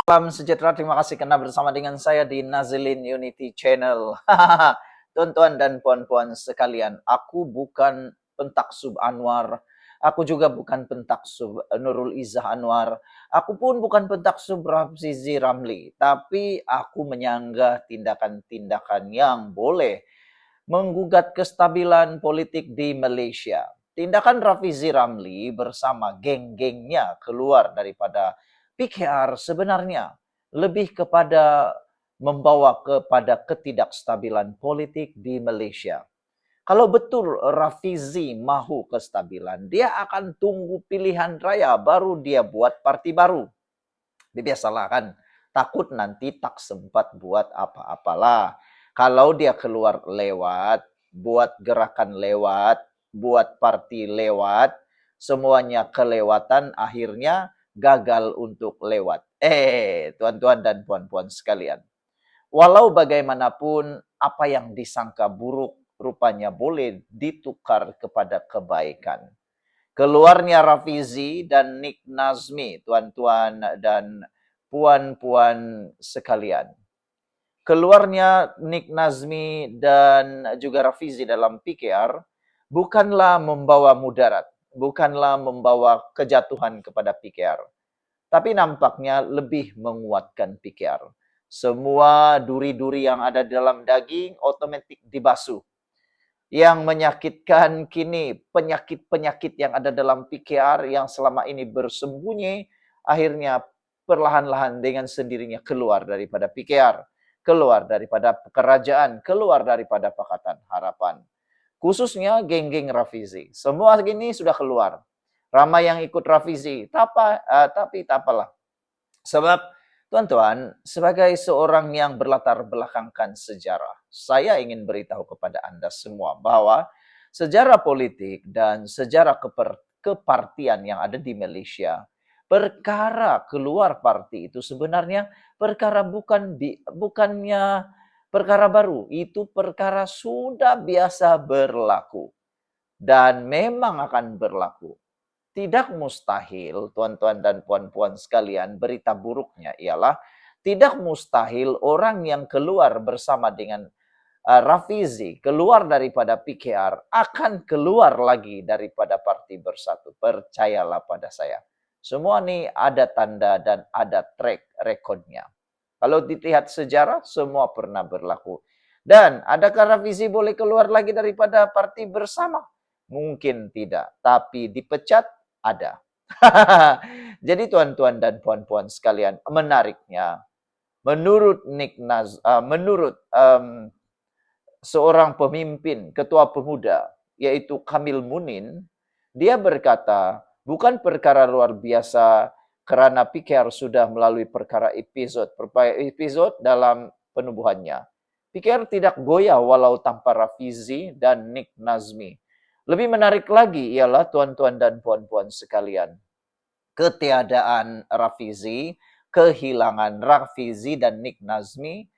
Salam sejahtera, terima kasih karena bersama dengan saya di Nazilin Unity Channel. Tuan-tuan dan puan-puan sekalian, aku bukan pentaksub Anwar, aku juga bukan pentaksub Nurul Izzah Anwar, aku pun bukan pentaksub Rafizi Ramli, tapi aku menyanggah tindakan-tindakan yang boleh menggugat kestabilan politik di Malaysia. Tindakan Rafizi Ramli bersama geng-gengnya keluar daripada PKR sebenarnya lebih kepada membawa kepada ketidakstabilan politik di Malaysia. Kalau betul Rafizi mahu kestabilan, dia akan tunggu pilihan raya baru dia buat parti baru. Biasalah kan, takut nanti tak sempat buat apa-apalah. Kalau dia keluar lewat, buat gerakan lewat, buat parti lewat, semuanya kelewatan, akhirnya gagal untuk lewat. Tuan-tuan dan puan-puan sekalian. Walau bagaimanapun, apa yang disangka buruk rupanya boleh ditukar kepada kebaikan. Keluarnya Rafizi dan Nick Nazmi, tuan-tuan dan puan-puan sekalian. Keluarnya Nick Nazmi dan juga Rafizi dalam PKR bukanlah membawa mudarat, bukanlah membawa kejatuhan kepada PKR. Tapi nampaknya lebih menguatkan PKR. Semua duri-duri yang ada dalam daging otomatis dibasuh. Yang menyakitkan kini penyakit-penyakit yang ada dalam PKR yang selama ini bersembunyi, akhirnya perlahan-lahan dengan sendirinya keluar daripada PKR, keluar daripada kerajaan, keluar daripada Pakatan Harapan. Khususnya geng-geng Rafizi. Semua gini sudah keluar. Ramai yang ikut Rafizi, tapi tak apalah. Sebab, tuan-tuan, sebagai seorang yang berlatar belakangkan sejarah, saya ingin beritahu kepada Anda semua bahwa sejarah politik dan sejarah kepartian yang ada di Malaysia, perkara keluar parti itu sebenarnya perkara bukannya perkara baru, itu perkara sudah biasa berlaku dan memang akan berlaku. Tidak mustahil, tuan-tuan dan puan-puan sekalian, berita buruknya ialah tidak mustahil orang yang keluar bersama dengan Rafizi, keluar daripada PKR, akan keluar lagi daripada Parti Bersatu. Percayalah pada saya. Semua ini ada tanda dan ada track recordnya. Kalau dilihat sejarah, semua pernah berlaku. Dan adakah Rafizi boleh keluar lagi daripada Parti Bersama? Mungkin tidak, tapi dipecat ada. Jadi tuan-tuan dan puan-puan sekalian, menariknya, menurut seorang pemimpin, ketua pemuda, yaitu Kamil Munin, dia berkata, bukan perkara luar biasa kerana PKR sudah melalui perkara episod dalam penubuhannya. PKR tidak goyah walau tanpa Rafizi dan Nick Nazmi. Lebih menarik lagi ialah tuan-tuan dan puan-puan sekalian, ketiadaan Rafizi, kehilangan Rafizi dan Nick Nazmi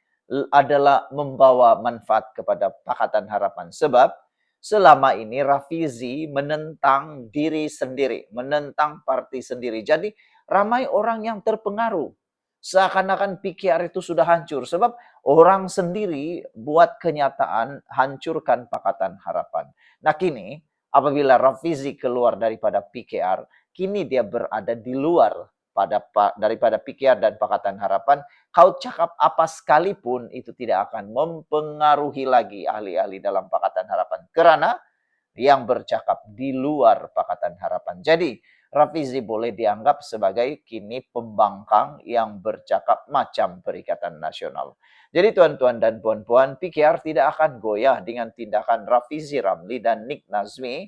adalah membawa manfaat kepada Pakatan Harapan. Sebab selama ini Rafizi menentang diri sendiri, menentang parti sendiri. Jadi ramai orang yang terpengaruh. Seakan-akan PKR itu sudah hancur. Sebab orang sendiri buat kenyataan hancurkan Pakatan Harapan. Nah kini apabila Rafizi keluar daripada PKR, kini dia berada di luar daripada PKR dan Pakatan Harapan. Kau cakap apa sekalipun itu tidak akan mempengaruhi lagi ahli-ahli dalam Pakatan Harapan. Kerana yang bercakap di luar Pakatan Harapan. Jadi, Rafizi boleh dianggap sebagai kini pembangkang yang bercakap macam Perikatan Nasional. Jadi tuan-tuan dan puan-puan, PKR tidak akan goyah dengan tindakan Rafizi Ramli dan Nick Nazmi.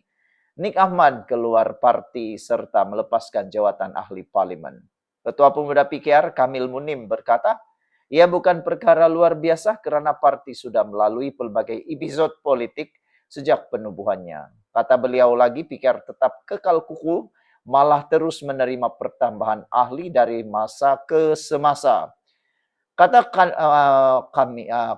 Nick Ahmad keluar parti serta melepaskan jawatan ahli parlimen. Ketua Pemuda PKR Kamil Munim berkata, ia bukan perkara luar biasa kerana parti sudah melalui pelbagai episod politik sejak penubuhannya. Kata beliau lagi, PKR tetap kekal kukuh, malah terus menerima pertambahan ahli dari masa ke semasa. Kata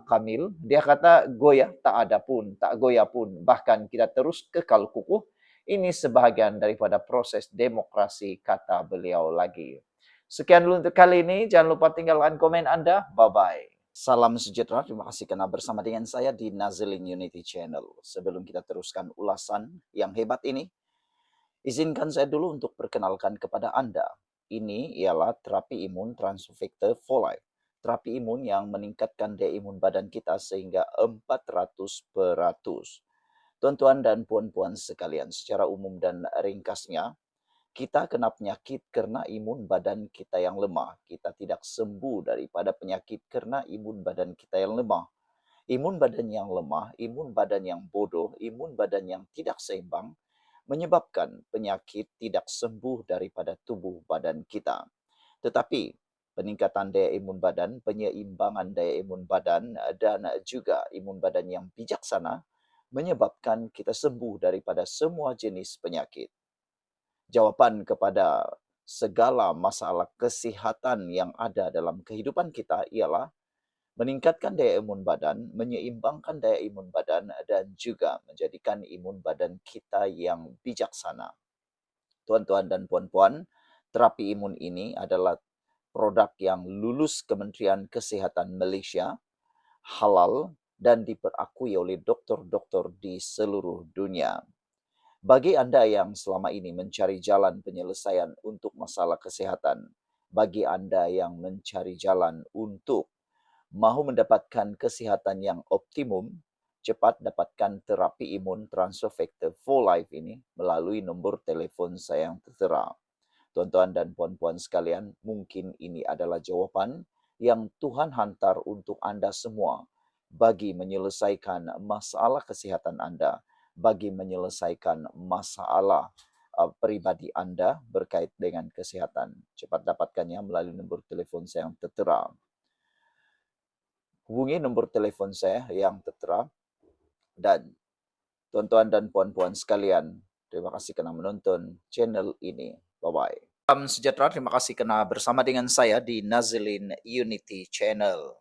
Kamil, dia kata goyah tak ada pun, tak goyah pun. Bahkan kita terus kekal kukuh. Ini sebahagian daripada proses demokrasi, kata beliau lagi. Sekian dulu untuk kali ini. Jangan lupa tinggalkan komen Anda. Bye-bye. Salam sejahtera. Terima kasih karena bersama dengan saya di Nazilin Unity Channel. Sebelum kita teruskan ulasan yang hebat ini, izinkan saya dulu untuk perkenalkan kepada Anda. Ini ialah terapi imun Transfecta for Life. Terapi imun yang meningkatkan daya imun badan kita sehingga 400%. Tuan-tuan dan puan-puan sekalian, secara umum dan ringkasnya, kita kena penyakit karena imun badan kita yang lemah. Kita tidak sembuh daripada penyakit karena imun badan kita yang lemah. Imun badan yang lemah, imun badan yang bodoh, imun badan yang tidak seimbang, menyebabkan penyakit tidak sembuh daripada tubuh badan kita. Tetapi peningkatan daya imun badan, penyeimbangan daya imun badan, dan juga imun badan yang bijaksana menyebabkan kita sembuh daripada semua jenis penyakit. Jawaban kepada segala masalah kesihatan yang ada dalam kehidupan kita ialah meningkatkan daya imun badan, menyeimbangkan daya imun badan, dan juga menjadikan imun badan kita yang bijaksana. Tuan-tuan dan puan-puan, terapi imun ini adalah produk yang lulus Kementerian Kesehatan Malaysia, halal, dan diperakui oleh doktor-doktor di seluruh dunia. Bagi Anda yang selama ini mencari jalan penyelesaian untuk masalah kesehatan, bagi Anda yang mencari jalan untuk mahu mendapatkan kesihatan yang optimum, cepat dapatkan terapi imun Transfecta for Life ini melalui nombor telefon saya yang tertera. Tuan-tuan dan puan-puan sekalian, mungkin ini adalah jawapan yang Tuhan hantar untuk Anda semua bagi menyelesaikan masalah kesihatan Anda, bagi menyelesaikan masalah pribadi Anda berkait dengan kesihatan. Cepat dapatkannya melalui nombor telefon saya yang tertera. Hubungi nombor telefon saya yang tertera. Dan tuan-tuan dan puan-puan sekalian, terima kasih kerana menonton channel ini. Bye-bye. Salam sejahtera, terima kasih kerana bersama dengan saya di Nazilin Unity Channel.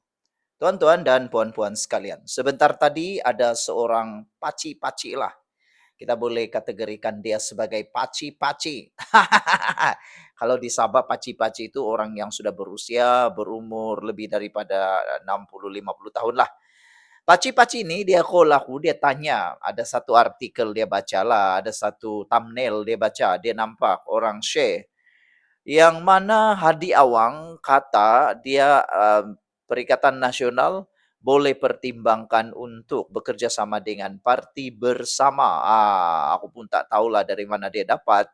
Tuan-tuan dan puan-puan sekalian, sebentar tadi ada seorang paci-paci lah. Kita boleh kategorikan dia sebagai paci-paci. Kalau di Sabah, paci-paci itu orang yang sudah berusia, berumur lebih daripada 60-50 tahun lah. Paci-paci ini dia call aku, dia tanya, ada satu artikel dia baca lah, ada satu thumbnail dia baca, dia nampak orang share. Yang mana Hadi Awang kata dia Perikatan Nasional boleh pertimbangkan untuk bekerja sama dengan Parti Bersama. Aku pun tak tahulah dari mana dia dapat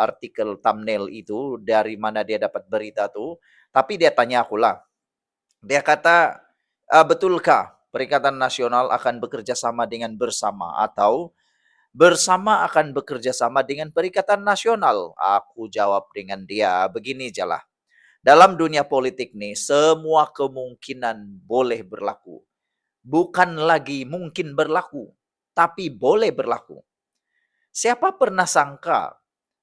artikel thumbnail itu, dari mana dia dapat berita tu. Tapi dia tanya aku lah. Dia kata, betulkah Perikatan Nasional akan bekerja sama dengan Bersama atau Bersama akan bekerja sama dengan Perikatan Nasional? Aku jawab dengan dia, begini je lah. Dalam dunia politik nih, semua kemungkinan boleh berlaku. Bukan lagi mungkin berlaku, tapi boleh berlaku. Siapa pernah sangka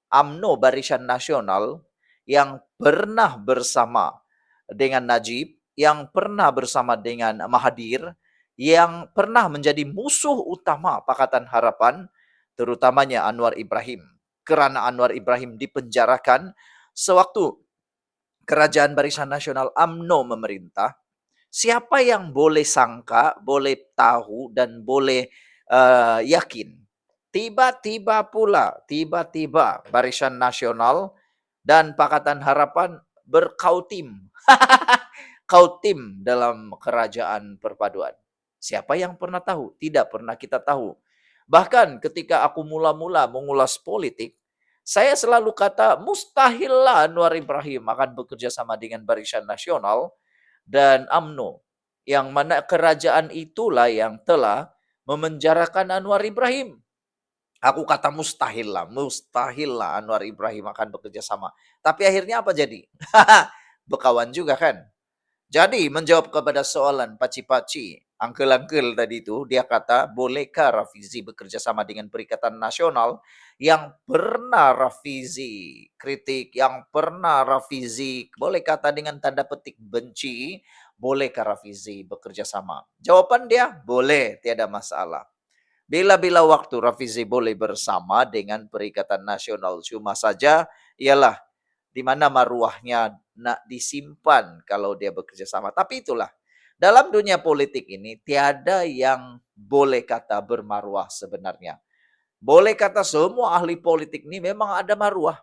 UMNO Barisan Nasional yang pernah bersama dengan Najib, yang pernah bersama dengan Mahathir, yang pernah menjadi musuh utama Pakatan Harapan, terutamanya Anwar Ibrahim. Kerana Anwar Ibrahim dipenjarakan sewaktu Kerajaan Barisan Nasional UMNO memerintah, siapa yang boleh sangka, boleh tahu dan boleh yakin? Tiba-tiba Barisan Nasional dan Pakatan Harapan berkautim. Kautim dalam kerajaan perpaduan. Siapa yang pernah tahu? Tidak pernah kita tahu. Bahkan ketika aku mula-mula mengulas politik, saya selalu kata mustahillah Anwar Ibrahim akan bekerja sama dengan Barisan Nasional dan UMNO. Yang mana kerajaan itulah yang telah memenjarakan Anwar Ibrahim. Aku kata mustahil lah Anwar Ibrahim akan bekerja sama. Tapi akhirnya apa jadi? Berkawan juga kan? Jadi menjawab kepada soalan paci-paci, angkel-angkel tadi itu, dia kata, bolehkah Rafizi bekerja sama dengan Perikatan Nasional yang pernah Rafizi kritik, yang pernah Rafizi boleh kata dengan tanda petik benci, bolehkah Rafizi bekerja sama? Jawaban dia, boleh, tiada masalah. Bila-bila waktu Rafizi boleh bersama dengan Perikatan Nasional, cuma saja ialah di mana maruahnya nak disimpan kalau dia bekerja sama. Tapi itulah, dalam dunia politik ini tiada yang boleh kata bermaruah sebenarnya. Boleh kata semua ahli politik ini memang ada maruah.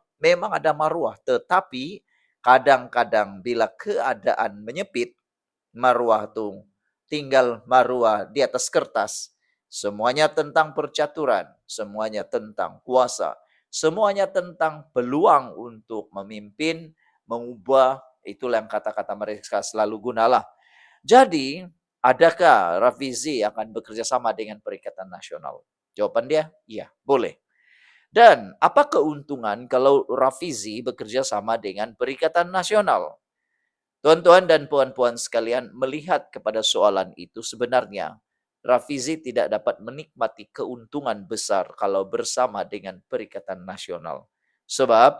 Tetapi kadang-kadang bila keadaan menyempit, maruah tuh tinggal maruah di atas kertas. Semuanya tentang percaturan, semuanya tentang kuasa, semuanya tentang peluang untuk memimpin, mengubah, itulah yang kata-kata mereka selalu gunalah. Jadi, adakah Rafizi akan bekerja sama dengan Perikatan Nasional? Jawaban dia, iya, boleh. Dan apa keuntungan kalau Rafizi bekerja sama dengan Perikatan Nasional? Tuan-tuan dan puan-puan sekalian, melihat kepada soalan itu sebenarnya Rafizi tidak dapat menikmati keuntungan besar kalau bersama dengan Perikatan Nasional. Sebab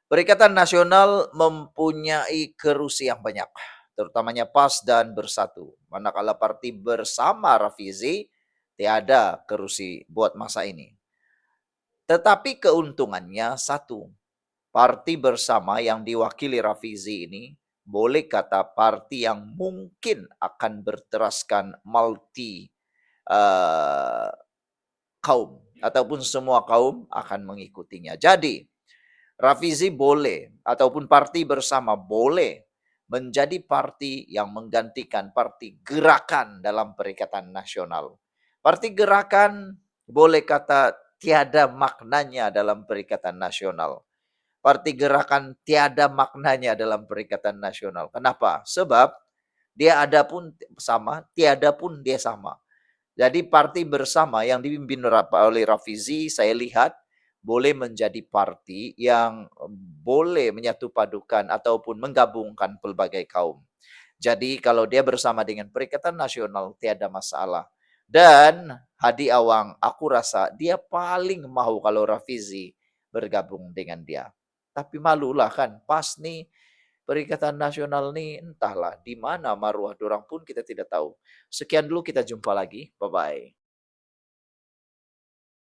Perikatan Nasional mempunyai kerusi yang banyak, terutamanya PAS dan Bersatu. Manakala parti bersama Rafizi, tiada kerusi buat masa ini. Tetapi keuntungannya satu, parti bersama yang diwakili Rafizi ini boleh kata parti yang mungkin akan berteraskan multi kaum ataupun semua kaum akan mengikutinya. Jadi Rafizi boleh ataupun parti bersama boleh menjadi parti yang menggantikan parti gerakan dalam Perikatan Nasional. Parti gerakan boleh kata tiada maknanya dalam Perikatan Nasional. Parti gerakan tiada maknanya dalam Perikatan Nasional. Kenapa? Sebab dia ada pun sama, tiada pun dia sama. Jadi parti bersama yang dipimpin oleh Rafizi, saya lihat boleh menjadi parti yang boleh menyatu padukan ataupun menggabungkan pelbagai kaum. Jadi kalau dia bersama dengan Perikatan Nasional tiada masalah. Dan Hadi Awang, aku rasa dia paling mau kalau Rafizi bergabung dengan dia. Tapi malulah kan, pas nih Perikatan Nasional nih entahlah di mana maruah dorang pun kita tidak tahu. Sekian dulu, kita jumpa lagi. Bye-bye.